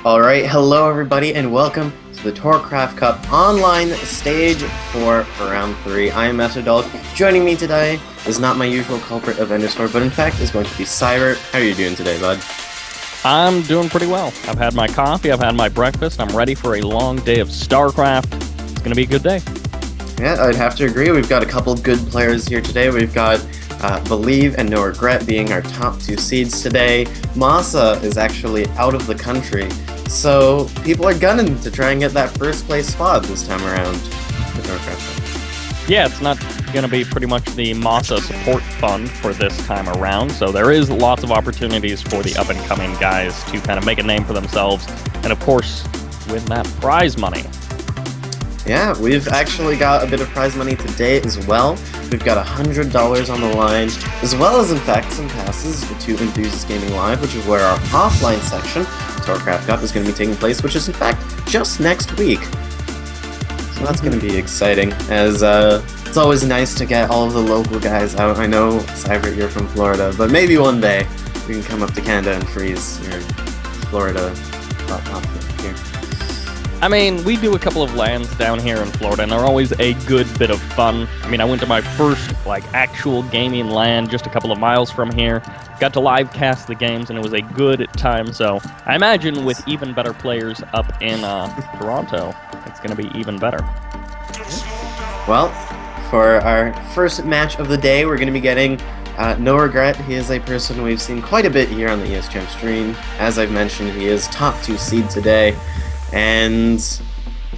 Alright, hello everybody, and welcome to the TorCraft Cup online stage for round 3. I am Methodolk. Joining me today is not my usual culprit of Endersword, but in fact is going to be Cybert. How are you doing today, bud? I'm doing pretty well. I've had my coffee, I've had my breakfast, I'm ready for a long day of StarCraft. It's going to be a good day. Yeah, I'd have to agree. We've got a couple good players here today. We've got Believe and NoRegreT being our top 2 seeds today. Masa is actually out of the country, so people are gunning to try and get that first place spot this time around. Yeah, it's not going to be pretty much the Masa support fund for this time around, so there is lots of opportunities for the up-and-coming guys to kind of make a name for themselves, and of course, win that prize money. Yeah, we've actually got a bit of prize money today as well. We've got $100 on the line, as well as, in fact, some passes to Enthusiast Gaming Live, which is where our offline section, TorCraft Cup, is going to be taking place, which is, in fact, just next week. So that's going to be exciting, as it's always nice to get all of the local guys out. I know, Cybert, you're from Florida, but maybe one day we can come up to Canada and freeze your Florida here. I mean, we do a couple of lands down here in Florida, and they're always a good bit of fun. I mean, I went to my first, actual gaming land just a couple of miles from here. Got to live cast the games, and it was a good time. So I imagine with even better players up in Toronto, it's going to be even better. Well, for our first match of the day, we're going to be getting NoRegreT. He is a person we've seen quite a bit here on the ESChamp stream. As I've mentioned, he is top 2 seed today. And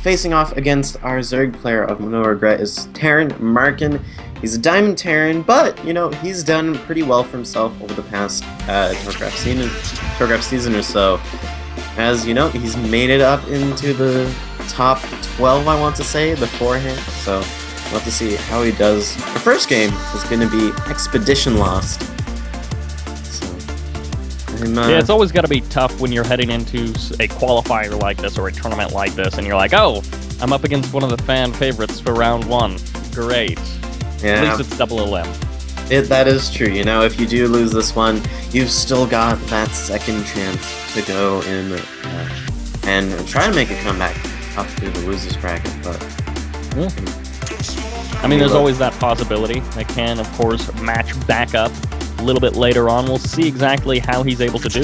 facing off against our Zerg player of NoRegreT is Markin. He's a Diamond Terran, but, you know, he's done pretty well for himself over the past TorCraft season or so. As, you know, he's made it up into the top 12, I want to say, beforehand. So, we'll have to see how he does. The first game is going to be Expedition Lost. Yeah, it's always got to be tough when you're heading into a qualifier like this or a tournament like this, and you're like, oh, I'm up against one of the fan favorites for round 1. Great. Yeah. At least it's double LM. That is true. You know, if you do lose this one, you've still got that second chance to go in and try to make a comeback up to the losers bracket. But yeah. I mean, there's always that possibility. They can, of course, match back up a little bit later on. We'll see exactly how he's able to do.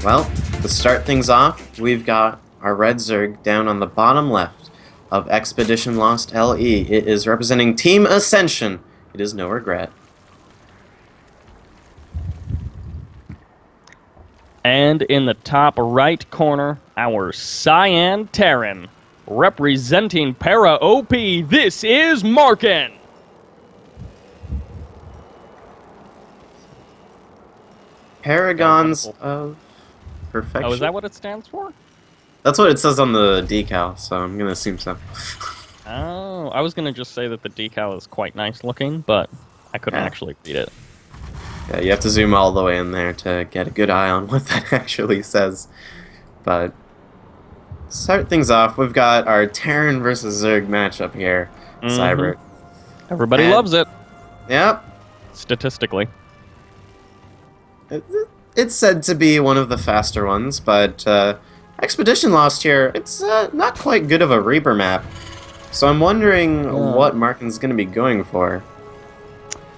Well, to start things off, we've got our red Zerg down on the bottom left of Expedition Lost LE. It is representing Team Ascension. It is NoRegreT. And in the top right corner, our Cyan Terran. Representing Para OP, this is Markin. Paragons of Perfection. Oh, is that what it stands for? That's what it says on the decal, so I'm going to assume so. Oh, I was going to just say that the decal is quite nice looking, but I couldn't actually read it. Yeah, you have to zoom all the way in there to get a good eye on what that actually says. But to start things off, we've got our Terran versus Zerg matchup here, Cybert. Everybody loves it. Yep. Statistically. It's said to be one of the faster ones, but Expedition Lost here, it's not quite good of a Reaper map. So I'm wondering what Markin's going to be going for.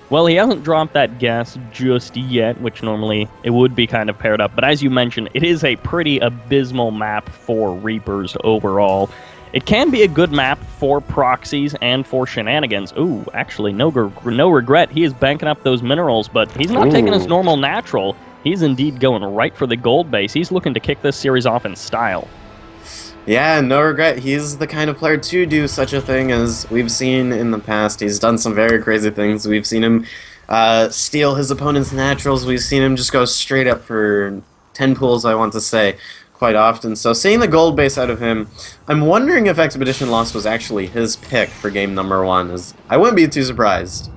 Well, he hasn't dropped that gas just yet, which normally it would be kind of paired up. But as you mentioned, it is a pretty abysmal map for Reapers overall. It can be a good map for proxies and for shenanigans. Ooh, actually, NoRegreT. He is banking up those minerals, but he's not taking his normal natural. He's indeed going right for the gold base. He's looking to kick this series off in style. Yeah, NoRegreT. He's the kind of player to do such a thing as we've seen in the past. He's done some very crazy things. We've seen him steal his opponent's naturals. We've seen him just go straight up for 10 pools, I want to say, quite often. So seeing the gold base out of him, I'm wondering if Expedition Lost was actually his pick for game number 1. As I wouldn't be too surprised.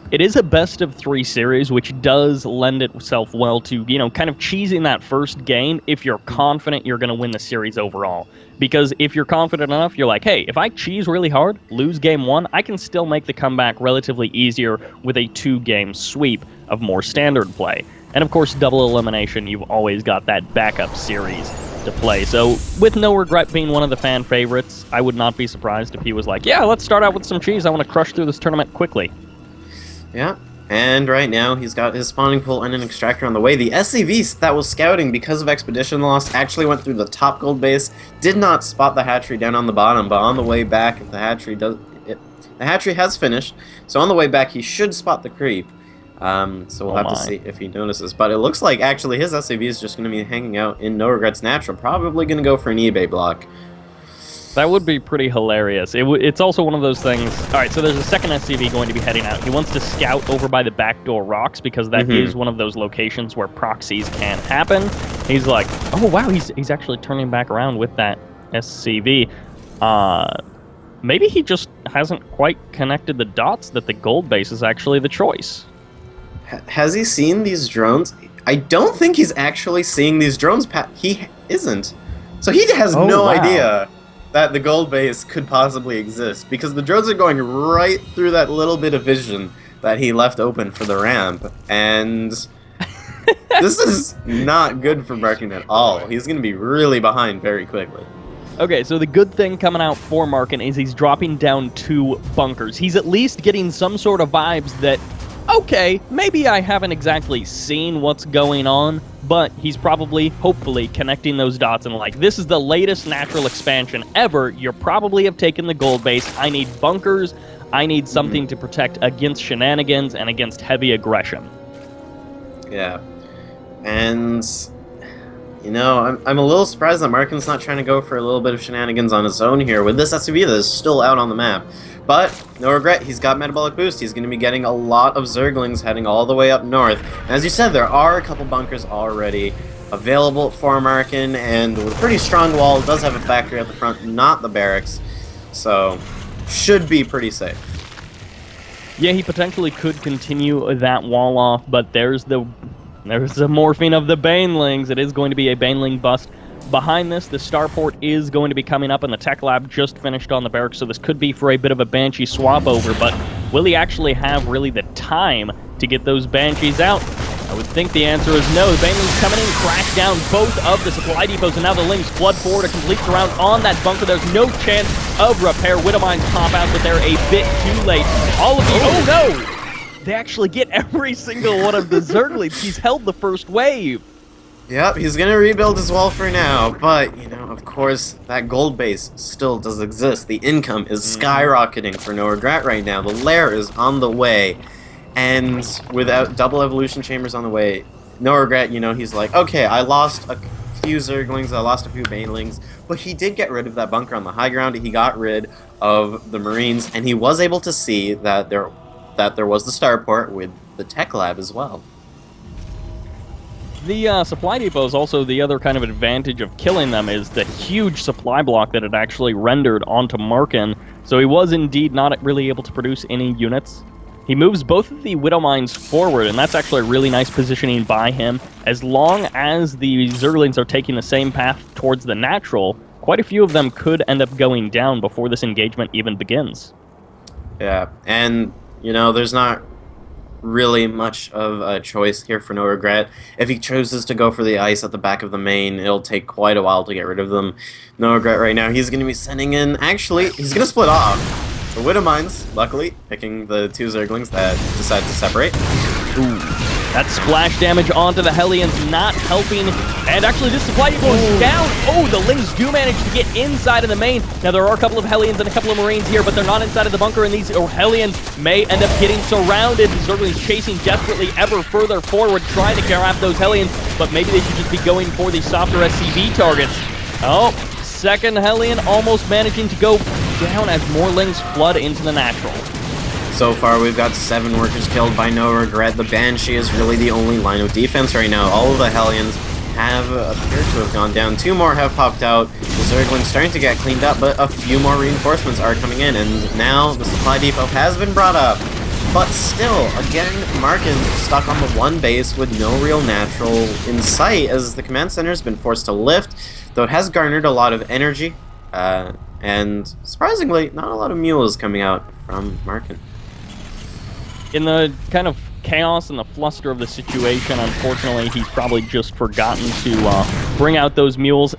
It is a best-of-3 series, which does lend itself well to, you know, kind of cheesing that first game if you're confident you're going to win the series overall. Because if you're confident enough, you're like, hey, if I cheese really hard, lose game 1, I can still make the comeback relatively easier with a 2-game sweep of more standard play. And of course, double elimination, you've always got that backup series to play. So with NoRegreT being one of the fan favorites, I would not be surprised if he was like, yeah, let's start out with some cheese. I want to crush through this tournament quickly. Yeah. And right now, he's got his spawning pool and an extractor on the way. The SCV that was scouting because of expedition loss actually went through the top gold base, did not spot the hatchery down on the bottom, but on the way back, if the hatchery does... the hatchery has finished, so on the way back, he should spot the creep. So we'll have to see if he notices. But it looks like, actually, his SCV is just going to be hanging out in NoRegreT's natural. Probably going to go for an eBay block. That would be pretty hilarious. It's also one of those things... Alright, so there's a second SCV going to be heading out. He wants to scout over by the backdoor rocks because that is one of those locations where proxies can happen. He's like, oh wow, he's actually turning back around with that SCV. Maybe he just hasn't quite connected the dots that the gold base is actually the choice. Has he seen these drones? I don't think he's actually seeing these drones. He isn't. So he has no idea that the gold base could possibly exist, because the drones are going right through that little bit of vision that he left open for the ramp, and this is not good for Markin at all. He's going to be really behind very quickly. Okay, so the good thing coming out for Markin is he's dropping down 2 bunkers. He's at least getting some sort of vibes that, okay, maybe I haven't exactly seen what's going on, but he's probably, hopefully, connecting those dots and like, this is the latest natural expansion ever. You probably have taken the gold base. I need bunkers. I need something to protect against shenanigans and against heavy aggression. Yeah. And, you know, I'm a little surprised that Markin's not trying to go for a little bit of shenanigans on his own here with this SUV that is still out on the map. But, NoRegreT, he's got Metabolic Boost. He's going to be getting a lot of Zerglings heading all the way up north. And as you said, there are a couple bunkers already available for Markin, and with a pretty strong wall, it does have a factory at the front, not the barracks. So, should be pretty safe. Yeah, he potentially could continue that wall off, but there's the morphing of the Banelings. It is going to be a Baneling bust. Behind this, the starport is going to be coming up, and the tech lab just finished on the barracks, so this could be for a bit of a Banshee swap over, but will he actually have really the time to get those Banshees out? I would think the answer is no. The Banelings coming in, crash down both of the supply depots, and now the Lings flood forward a complete surround on that bunker. There's no chance of repair. Widowmines pop out, but they're a bit too late. All of the... Oh, no! They actually get every single one of the Zerglings. He's held the first wave. Yep, he's going to rebuild his wall for now, but, you know, of course, that gold base still does exist. The income is skyrocketing for NoRegreT right now. The lair is on the way, and without double evolution chambers on the way, NoRegreT, you know, he's like, okay, I lost a few Zerglings, I lost a few Banelings, but he did get rid of that bunker on the high ground. He got rid of the Marines, and he was able to see that there was the starport with the tech lab as well. The supply depot is also the other kind of advantage of killing them, is the huge supply block that it actually rendered onto Markin. So he was indeed not really able to produce any units. He moves both of the Widowmines forward, and that's actually a really nice positioning by him. As long as the Zerglings are taking the same path towards the natural, quite a few of them could end up going down before this engagement even begins. Yeah, and, you know, there's not really much of a choice here for NoRegreT. If he chooses to go for the ice at the back of the main, it'll take quite a while to get rid of them. NoRegreT right now, he's going to be sending in... Actually, he's going to split off. The Widowmines, luckily, picking the 2 Zerglings that decide to separate. Ooh. That splash damage onto the Hellions not helping. And actually, this supply depot is down. Oh, the Lings do manage to get inside of the main. Now, there are a couple of Hellions and a couple of Marines here, but they're not inside of the bunker, and these Hellions may end up getting surrounded. Zerglings chasing desperately ever further forward, trying to grab those Hellions, but maybe they should just be going for the softer SCV targets. Oh, second Hellion almost managing to go down as more Lings flood into the natural. So far, we've got 7 workers killed by NoRegreT. The Banshee is really the only line of defense right now. All of the Hellions have appeared to have gone down. 2 more have popped out. The Zerglings starting to get cleaned up, but a few more reinforcements are coming in, and now the supply depot has been brought up. But still, again, Markin stuck on the one base with no real natural in sight, as the command center has been forced to lift, though it has garnered a lot of energy, and surprisingly, not a lot of mules coming out from Markin. In the kind of chaos and the fluster of the situation, unfortunately, he's probably just forgotten to bring out those mules.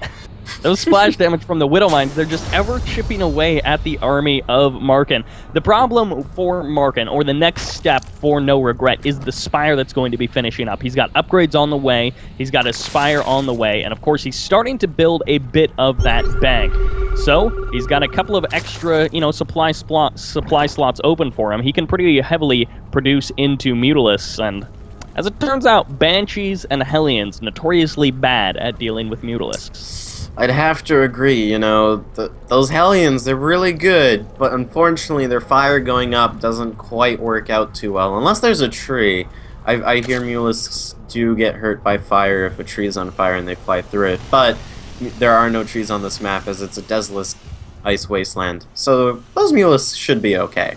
Those splash damage from the Widow Mines, they're just ever chipping away at the army of Markin. The problem for Markin, or the next step for NoRegreT, is the Spire that's going to be finishing up. He's got upgrades on the way, he's got a Spire on the way, and of course he's starting to build a bit of that bank. So, he's got a couple of extra, supply slots open for him. He can pretty heavily produce into Mutalisks, and as it turns out, Banshees and Hellions notoriously bad at dealing with Mutalisks. I'd have to agree, those Hellions, they're really good, but unfortunately their fire going up doesn't quite work out too well, unless there's a tree. I hear Mutalisks do get hurt by fire if a tree's on fire and they fly through it, but there are no trees on this map as it's a desolate ice wasteland, so those Mutalisks should be okay.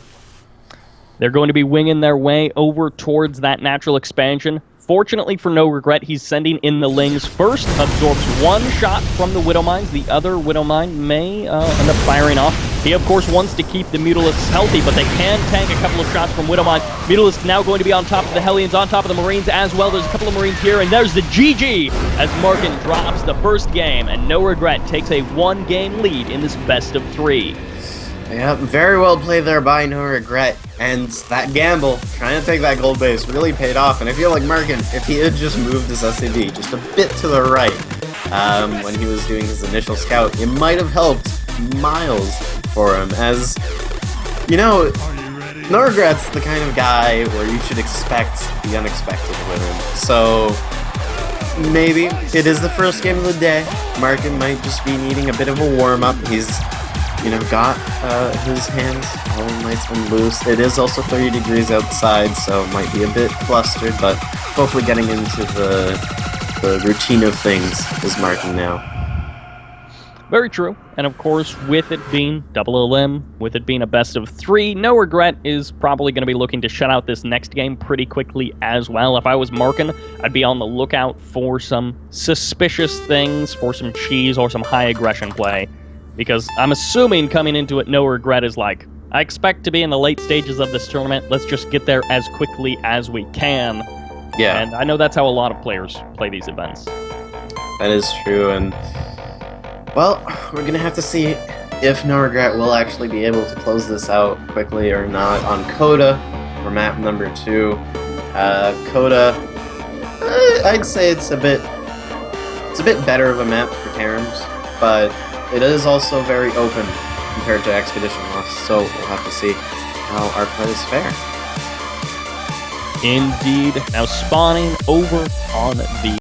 They're going to be winging their way over towards that natural expansion. Fortunately for NoRegreT, he's sending in the Lings. First, absorbs one shot from the Widow Mines. The other Widow Mine may end up firing off. He, of course, wants to keep the Mutalisks healthy, but they can tank a couple of shots from Widow Mines. Mutalisks now going to be on top of the Hellions, on top of the Marines as well. There's a couple of Marines here, and there's the GG as Markin drops the first game, and NoRegreT takes a one-game lead in this best-of-3. Yeah, very well played there by NoRegreT, and that gamble, trying to take that gold base, really paid off, and I feel like Markin, if he had just moved his SAV just a bit to the right when he was doing his initial scout, it might have helped miles for him, as, NoRegreT's the kind of guy where you should expect the unexpected with him, so maybe it is the first game of the day. Markin might just be needing a bit of a warm-up. He's got his hands all nice and loose. It is also 30 degrees outside, so it might be a bit flustered, but hopefully getting into the routine of things is Markin now. Very true. And of course, with it being double elim, with it being a best-of-3, NoRegreT is probably going to be looking to shut out this next game pretty quickly as well. If I was Markin, I'd be on the lookout for some suspicious things, for some cheese or some high aggression play. Because I'm assuming coming into it, NoRegreT is like, I expect to be in the late stages of this tournament. Let's just get there as quickly as we can. Yeah. And I know that's how a lot of players play these events. That is true, and well, we're gonna have to see if NoRegreT will actually be able to close this out quickly or not on Coda, for map number 2. Coda, I'd say it's a bit better of a map for Terrans, but it is also very open compared to Expedition Lost, so we'll have to see how our players fare. Indeed. Now spawning over on the